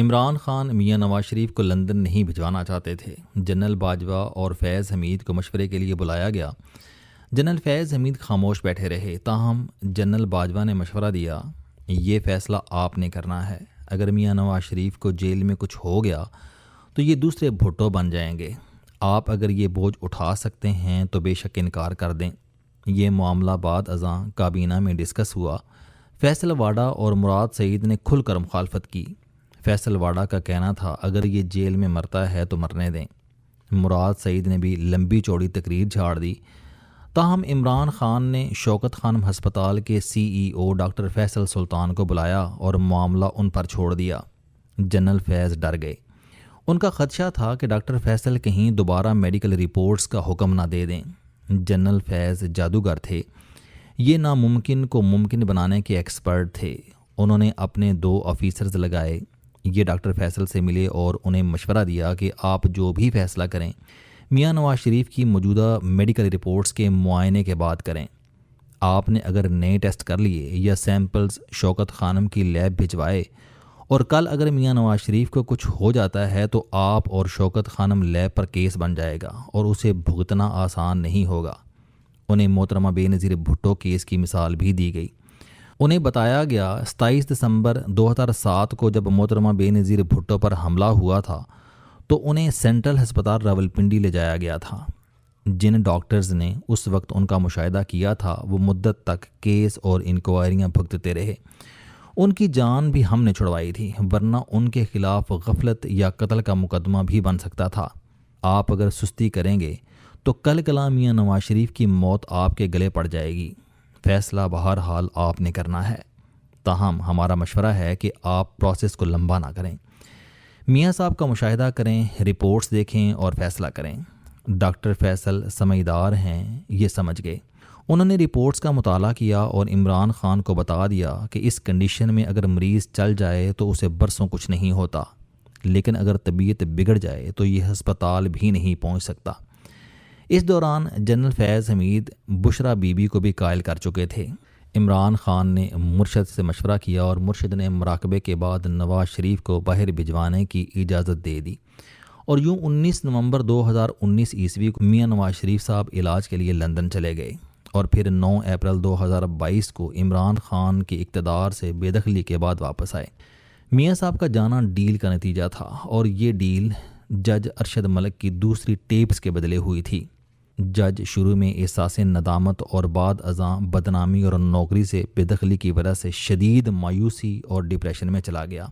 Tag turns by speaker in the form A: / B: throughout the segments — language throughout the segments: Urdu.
A: عمران خان میاں نواز شریف کو لندن نہیں بھجوانا چاہتے تھے۔ جنرل باجوہ اور فیض حمید کو مشورے کے لیے بلایا گیا۔ جنرل فیض حمید خاموش بیٹھے رہے، تاہم جنرل باجوہ نے مشورہ دیا، یہ فیصلہ آپ نے کرنا ہے۔ اگر میاں نواز شریف کو جیل میں کچھ ہو گیا تو یہ دوسرے بھٹو بن جائیں گے۔ آپ اگر یہ بوجھ اٹھا سکتے ہیں تو بے شک انکار کر دیں۔ یہ معاملہ بعد ازاں کابینہ میں ڈسکس ہوا۔ فیصل واڈا اور مراد سعید نے کھل کر مخالفت کی۔ فیصل واڈا کا کہنا تھا اگر یہ جیل میں مرتا ہے تو مرنے دیں۔ مراد سعید نے بھی لمبی چوڑی تقریر جھاڑ دی۔ تاہم عمران خان نے شوکت خانم ہسپتال کے CEO ڈاکٹر فیصل سلطان کو بلایا اور معاملہ ان پر چھوڑ دیا۔ جنرل فیض ڈر گئے۔ ان کا خدشہ تھا کہ ڈاکٹر فیصل کہیں دوبارہ میڈیکل رپورٹس کا حکم نہ دے دیں۔ جنرل فیض جادوگر تھے، یہ ناممکن کو ممکن بنانے کے ایکسپرٹ تھے۔ انہوں نے اپنے 2 آفیسرز لگائے، یہ ڈاکٹر فیصل سے ملے اور انہیں مشورہ دیا کہ آپ جو بھی فیصلہ کریں میاں نواز شریف کی موجودہ میڈیکل رپورٹس کے معائنے کے بعد کریں۔ آپ نے اگر نئے ٹیسٹ کر لیے یا سیمپلز شوکت خانم کی لیب بھجوائے اور کل اگر میاں نواز شریف کو کچھ ہو جاتا ہے تو آپ اور شوکت خانم لیب پر کیس بن جائے گا اور اسے بھگتنا آسان نہیں ہوگا۔ انہیں محترمہ بے نظیر بھٹو کیس کی مثال بھی دی گئی۔ انہیں بتایا گیا 27 دسمبر 2007 کو جب محترمہ بے نظیر بھٹو پر حملہ ہوا تھا تو انہیں سینٹرل ہسپتال راولپنڈی لے جایا گیا تھا۔ جن ڈاکٹرز نے اس وقت ان کا مشاہدہ کیا تھا وہ مدت تک کیس اور انکوائریاں بھگتتے رہے۔ ان کی جان بھی ہم نے چھڑوائی تھی، ورنہ ان کے خلاف غفلت یا قتل کا مقدمہ بھی بن سکتا تھا۔ آپ اگر سستی کریں گے تو کل کلا میاں نواز شریف کی موت آپ کے گلے پڑ جائے گی۔ فیصلہ بہرحال آپ نے کرنا ہے، تاہم ہمارا مشورہ ہے کہ آپ پروسیس کو لمبا نہ کریں۔ میاں صاحب کا مشاہدہ کریں، رپورٹس دیکھیں اور فیصلہ کریں۔ ڈاکٹر فیصل سمجھدار ہیں، یہ سمجھ گئے۔ انہوں نے رپورٹس کا مطالعہ کیا اور عمران خان کو بتا دیا کہ اس کنڈیشن میں اگر مریض چل جائے تو اسے برسوں کچھ نہیں ہوتا، لیکن اگر طبیعت بگڑ جائے تو یہ ہسپتال بھی نہیں پہنچ سکتا۔ اس دوران general Faiz Hamid Bushra be be کو بھی قائل کر چکے تھے۔ عمران خان نے مرشد سے مشورہ کیا اور مرشد نے مراقبے کے بعد نواز شریف کو باہر بھجوانے کی اجازت دے دی، اور یوں 19 نومبر 2019 عیسوی کو میاں نواز شریف صاحب علاج کے لیے لندن چلے گئے، اور پھر 9 اپریل 2022 کو عمران خان کی اقتدار سے بے دخلی کے بعد واپس آئے۔ میاں صاحب کا جانا ڈیل کا نتیجہ تھا، اور یہ ڈیل جج ارشد ملک کی دوسری ٹیپس کے بدلے ہوئی تھی۔ جج شروع میں احساس ندامت اور بعد ازاں بدنامی اور نوکری سے بے دخلی کی وجہ سے شدید مایوسی اور ڈپریشن میں چلا گیا،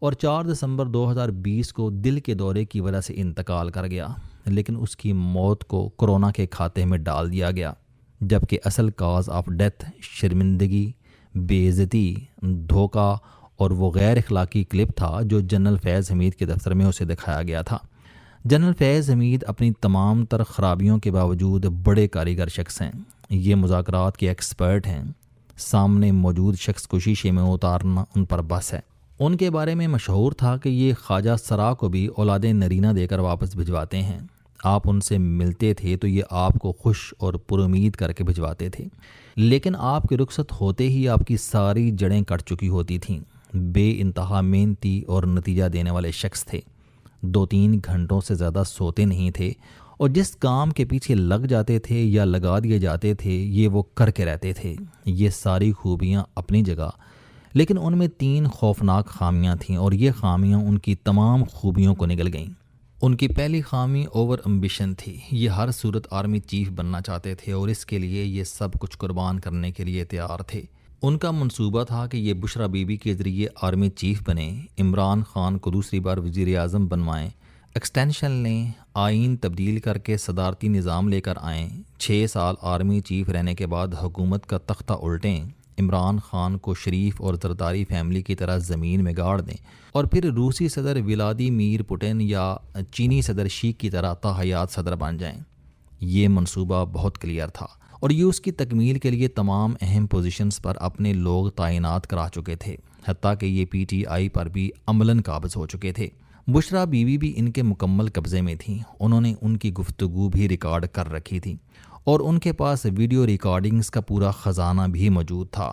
A: اور 4 دسمبر 2020 کو دل کے دورے کی وجہ سے انتقال کر گیا، لیکن اس کی موت کو کورونا کے کھاتے میں ڈال دیا گیا، جبکہ اصل کاز آف ڈیتھ شرمندگی، بے عزتی، دھوکہ اور وہ غیر اخلاقی کلپ تھا جو جنرل فیض حمید کے دفتر میں اسے دکھایا گیا تھا۔ جنرل فیض حمید اپنی تمام تر خرابیوں کے باوجود بڑے کاریگر شخص ہیں، یہ مذاکرات کے ایکسپرٹ ہیں۔ سامنے موجود شخص کو شیشے میں اتارنا ان پر بس ہے۔ ان کے بارے میں مشہور تھا کہ یہ خواجہ سرا کو بھی اولاد نرینہ دے کر واپس بھجواتے ہیں۔ آپ ان سے ملتے تھے تو یہ آپ کو خوش اور پر امید کر کے بھجواتے تھے، لیکن آپ کے رخصت ہوتے ہی آپ کی ساری جڑیں کٹ چکی ہوتی تھیں۔ بے انتہا محنتی اور نتیجہ دینے والے شخص تھے، 2-3 گھنٹوں سے زیادہ سوتے نہیں تھے، اور جس کام کے پیچھے لگ جاتے تھے یا لگا دیے جاتے تھے یہ وہ کر کے رہتے تھے۔ یہ ساری خوبیاں اپنی جگہ، لیکن ان میں 3 خوفناک خامیاں تھیں، اور یہ خامیاں ان کی تمام خوبیوں کو نگل گئیں۔ ان کی پہلی خامی اوور امبیشن تھی، یہ ہر صورت آرمی چیف بننا چاہتے تھے، اور اس کے لیے یہ سب کچھ قربان کرنے کے لیے تیار تھے۔ ان کا منصوبہ تھا کہ یہ بشرا بی بی کے ذریعے آرمی چیف بنیں، عمران خان کو دوسری بار وزیر اعظم بنوائیں، ایکسٹینشن لیں، آئین تبدیل کر کے صدارتی نظام لے کر آئیں، 6 سال آرمی چیف رہنے کے بعد حکومت کا تختہ الٹیں، عمران خان کو شریف اور زرداری فیملی کی طرح زمین میں گاڑ دیں، اور پھر روسی صدر ولادیمیر پوٹن یا چینی صدر شی کی طرح تاحیات صدر بن جائیں۔ یہ منصوبہ بہت کلیئر تھا، اور یہ اس کی تکمیل کے لیے تمام اہم پوزیشنز پر اپنے لوگ تعینات کرا چکے تھے، حتیٰ کہ یہ PTI پر بھی عملاً قابض ہو چکے تھے۔ بشرا بیوی بھی ان کے مکمل قبضے میں تھیں، انہوں نے ان کی گفتگو بھی ریکارڈ کر رکھی تھی، اور ان کے پاس ویڈیو ریکارڈنگز کا پورا خزانہ بھی موجود تھا۔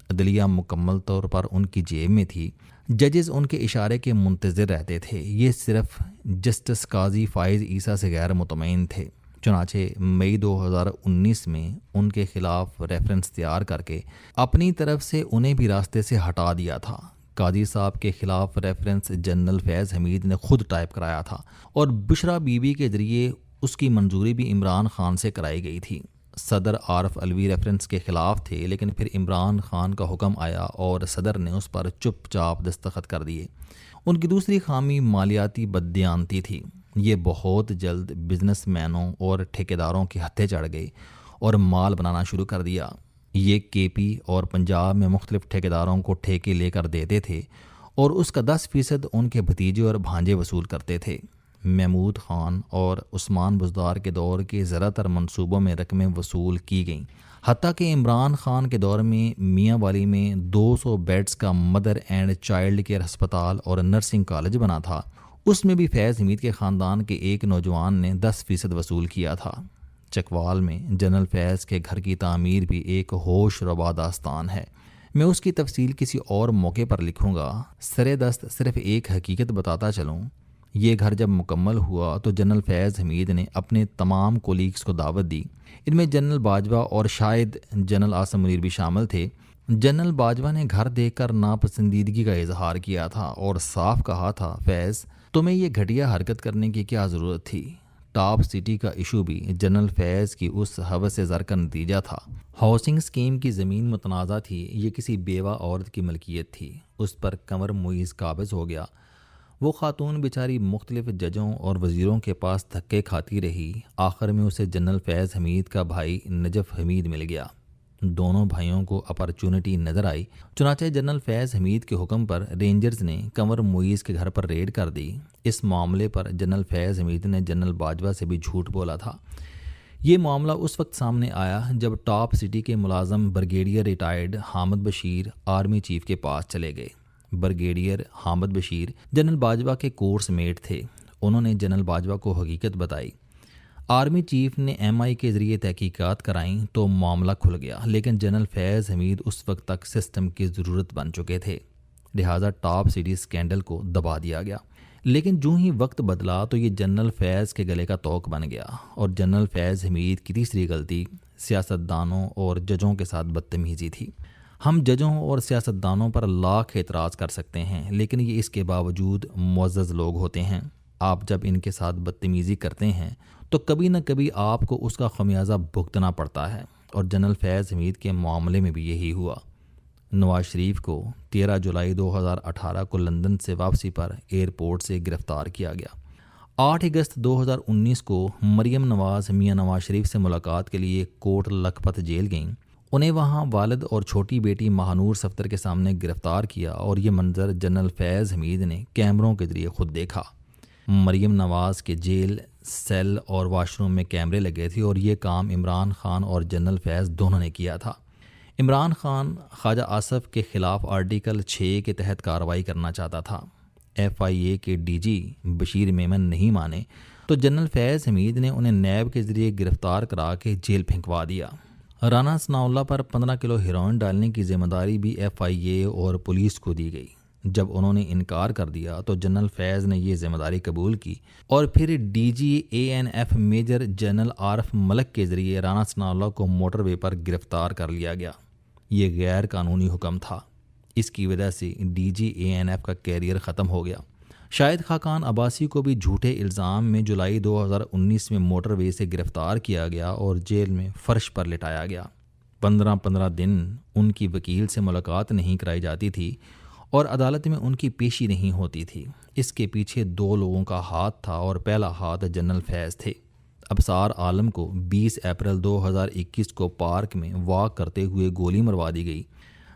A: عدلیہ مکمل طور پر ان کی جیب میں تھی، ججز ان کے اشارے کے منتظر رہتے تھے۔ یہ صرف جسٹس قاضی فائز عیسیٰ سے غیر مطمئن تھے۔ چنانچہ مئی 2019 میں ان کے خلاف ریفرنس تیار کر کے اپنی طرف سے انہیں بھی راستے سے ہٹا دیا تھا۔ قاضی صاحب کے خلاف ریفرنس جنرل فیض حمید نے خود ٹائپ کرایا تھا اور بشرا بی بی کے ذریعے اس کی منظوری بھی عمران خان سے کرائی گئی تھی۔ صدر عارف علوی ریفرنس کے خلاف تھے، لیکن پھر عمران خان کا حکم آیا اور صدر نے اس پر چپ چاپ دستخط کر دیے۔ ان کی دوسری خامی مالیاتی بددیانتی تھی۔ یہ بہت جلد بزنس مینوں اور ٹھیکیداروں کے ہتھے چڑھ گئے اور مال بنانا شروع کر دیا۔ یہ کے پی اور پنجاب میں مختلف ٹھیکیداروں کو ٹھیکے لے کر دیتے تھے اور اس کا 10% ان کے بھتیجے اور بھانجے وصول کرتے تھے۔ محمود خان اور عثمان بزدار کے دور کے زیادہ تر منصوبوں میں رقمیں وصول کی گئیں، حتیٰ کہ عمران خان کے دور میں میاں والی میں 200 بیڈز کا مدر اینڈ چائلڈ کیئر ہسپتال اور نرسنگ کالج بنا تھا۔ اس میں بھی فیض حمید کے خاندان کے ایک نوجوان نے 10% وصول کیا تھا۔ چکوال میں جنرل فیض کے گھر کی تعمیر بھی ایک ہوش ربا داستان ہے۔ میں اس کی تفصیل کسی اور موقع پر لکھوں گا۔ سرے دست صرف ایک حقیقت بتاتا چلوں، یہ گھر جب مکمل ہوا تو جنرل فیض حمید نے اپنے تمام کولیگز کو دعوت دی۔ ان میں جنرل باجوہ اور شاید جنرل عاصم منیر بھی شامل تھے۔ جنرل باجوہ نے گھر دیکھ کر ناپسندیدگی کا اظہار کیا تھا اور صاف کہا تھا، فیض تمہیں یہ گھٹیا حرکت کرنے کی کیا ضرورت تھی؟ ٹاپ سٹی کا ایشو بھی جنرل فیض کی اس ہوس زر کا نتیجہ تھا۔ ہاؤسنگ اسکیم کی زمین متنازع تھی، یہ کسی بیوہ عورت کی ملکیت تھی، اس پر کنور معیز قابض ہو گیا۔ وہ خاتون بیچاری مختلف ججوں اور وزیروں کے پاس دھکے کھاتی رہی، آخر میں اسے جنرل فیض حمید کا بھائی نجف حمید مل گیا۔ دونوں بھائیوں کو اپرچونٹی نظر آئی، چنانچہ جنرل فیض حمید کے حکم پر رینجرز نے کنور معیز کے گھر پر ریڈ کر دی۔ اس معاملے پر جنرل فیض حمید نے جنرل باجوہ سے بھی جھوٹ بولا تھا۔ یہ معاملہ اس وقت سامنے آیا جب ٹاپ سٹی کے ملازم brigadier retired Hamid Bashir army chief کے پاس چلے گئے۔ بریگیڈیئر حامد بشیر جنرل باجوہ کے کورس میٹ تھے۔ انہوں نے جنرل باجوہ کو حقیقت بتائی۔ آرمی چیف نے ایم آئی کے ذریعے تحقیقات کرائیں تو معاملہ کھل گیا، لیکن جنرل فیض حمید اس وقت تک سسٹم کی ضرورت بن چکے تھے، لہٰذا ٹاپ سٹی اسکینڈل کو دبا دیا گیا۔ لیکن جو ہی وقت بدلا تو یہ جنرل فیض کے گلے کا توق بن گیا، اور جنرل فیض حمید کی تیسری غلطی سیاستدانوں اور ججوں کے ساتھ بدتمیزی تھی۔ ہم ججوں اور سیاستدانوں پر لاکھ اعتراض کر سکتے ہیں، لیکن یہ اس کے باوجود معزز لوگ ہوتے ہیں۔ آپ جب ان کے ساتھ بدتمیزی کرتے ہیں تو کبھی نہ کبھی آپ کو اس کا خمیازہ بھگتنا پڑتا ہے، اور جنرل فیض حمید کے معاملے میں بھی یہی ہوا۔ نواز شریف کو 13 جولائی 2018 کو لندن سے واپسی پر ایئرپورٹ سے گرفتار کیا گیا۔ 8 اگست 2019 کو مریم نواز میاں نواز شریف سے ملاقات کے لیے کوٹ لکھپت جیل گئیں۔ انہیں وہاں والد اور چھوٹی بیٹی مہانور صفدر کے سامنے گرفتار کیا، اور یہ منظر جنرل فیض حمید نے کیمروں کے ذریعے خود دیکھا۔ مریم نواز کے جیل سیل اور واش روم میں کیمرے لگے تھے، اور یہ کام عمران خان اور جنرل فیض دونوں نے کیا تھا۔ عمران خان خواجہ آصف کے خلاف آرٹیکل 6 کے تحت کارروائی کرنا چاہتا تھا۔ ایف آئی اے کے ڈی جی بشیر میمن نہیں مانے تو جنرل فیض حمید نے انہیں نیب کے ذریعے گرفتار کرا کے جیل پھینکوا دیا۔ رانا ثناءاللہ پر 15 کلو ہیروئن ڈالنے کی ذمہ داری بھی ایف آئی اے اور پولیس کو دی گئی۔ جب انہوں نے انکار کر دیا تو جنرل فیض نے یہ ذمہ داری قبول کی، اور پھر ڈی جی اے N F major general Arif Malik کے ذریعے رانا ثناءاللہ کو موٹر وے پر گرفتار کر لیا گیا۔ یہ غیر قانونی حکم تھا، اس کی وجہ سے ڈی جی اے این ایف کا کیریئر ختم ہو گیا۔ شاہد خاقان عباسی کو بھی جھوٹے الزام میں جولائی 2019 میں موٹر وے سے گرفتار کیا گیا اور جیل میں فرش پر لٹایا گیا۔ 15 دن ان کی وکیل سے ملاقات نہیں کرائی جاتی تھی اور عدالت میں ان کی پیشی نہیں ہوتی تھی۔ اس کے پیچھے 2 لوگوں کا ہاتھ تھا، اور پہلا ہاتھ جنرل فیض تھے۔ ابصار عالم کو 20 اپریل 2021 کو پارک میں واک کرتے ہوئے گولی مروا دی گئی۔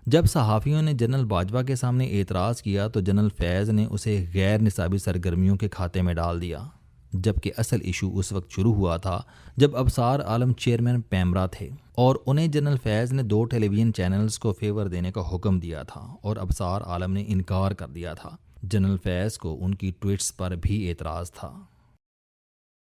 A: جب صحافیوں نے جنرل باجوہ کے سامنے اعتراض کیا تو جنرل فیض نے اسے غیر نصابی سرگرمیوں کے کھاتے میں ڈال دیا، جبکہ اصل ایشو اس وقت شروع ہوا تھا جب ابصار عالم چیئرمین پیمرا تھے، اور انہیں جنرل فیض نے 2 ٹیلی ویژن چینلز کو فیور دینے کا حکم دیا تھا، اور ابصار عالم نے انکار کر دیا تھا۔ جنرل فیض کو ان کی ٹویٹس پر بھی اعتراض تھا۔